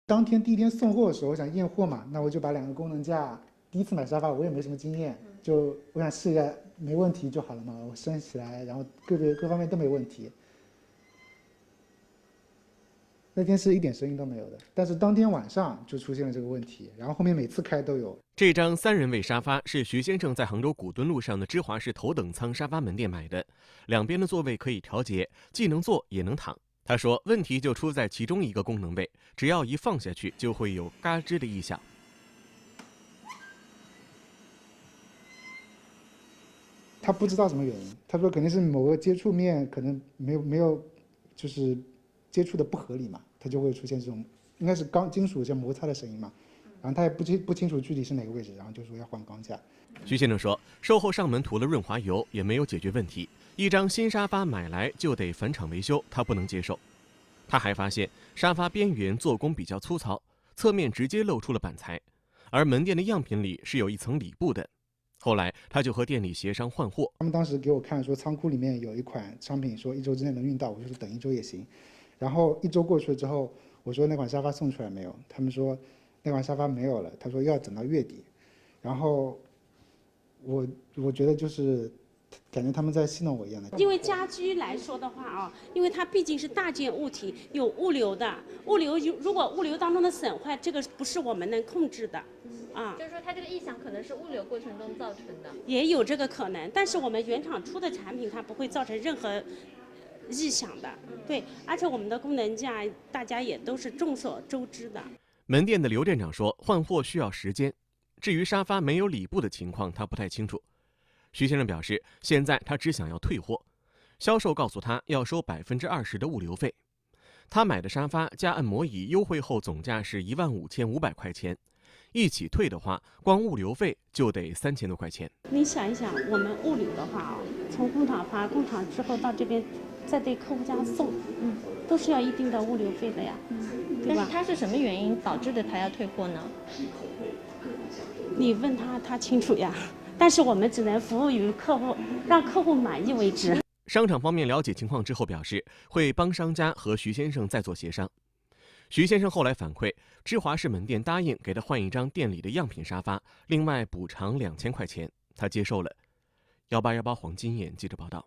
当天第一天送货的时候，我想验货嘛，那我就把2个功能架，第一次买沙发我也没什么经验，就我想试一下没问题就好了嘛，我升起来，然后各方面都没问题。那天是一点声音都没有的，但是当天晚上就出现了这个问题，然后后面每次开都有。这张3人位沙发是徐先生在杭州古墩路上的芝华士头等舱沙发门店买的，两边的座位可以调节，既能坐也能躺。他说，问题就出在其中一个功能位，只要一放下去，就会有嘎吱的异响。他不知道什么原因，他说肯定是某个接触面可能没有，就是接触的不合理嘛，它就会出现这种应该是金属像摩擦的声音嘛。然后他也不清楚具体是哪个位置，然后就说要换钢架。徐先生说，售后上门涂了润滑油也没有解决问题，一张新沙发买来就得返厂维修，他不能接受。他还发现沙发边缘做工比较粗糙，侧面直接露出了板材，而门店的样品里是有一层里布的。后来他就和店里协商换货，他们当时给我看说仓库里面有一款商品，说1周之内能运到，我就说等1周也行。然后1周过去了之后，我说那款沙发送出来没有？他们说那款沙发没有了，他说要等到月底。然后我觉得就是感觉他们在戏弄我一样的。因为家居来说的话啊，因为它毕竟是大件物体，有物流的，物流如果物流当中的损坏，这个不是我们能控制的。就是说它这个异响可能是物流过程中造成的，也有这个可能，但是我们原厂出的产品它不会造成任何异响的，对，而且我们的功能架大家也都是众所周知的。门店的刘店长说，换货需要时间，至于沙发没有里布的情况，他不太清楚。徐先生表示，现在他只想要退货，销售告诉他要收20%的物流费。他买的沙发加按摩椅优惠后总价是15500块钱。一起退的话，光物流费就得3000多块钱。你想一想，我们物流的话啊，从工厂发，工厂之后到这边，再对客户家送，都是要一定的物流费的呀，对吧？但是他是什么原因导致的他要退货呢？你问他，他清楚呀。但是我们只能服务于客户，让客户满意为止。商场方面了解情况之后表示，会帮商家和徐先生再做协商。徐先生后来反馈，芝华士门店答应给他换一张店里的样品沙发，另外补偿2000块钱，他接受了。1818黄金眼记者报道。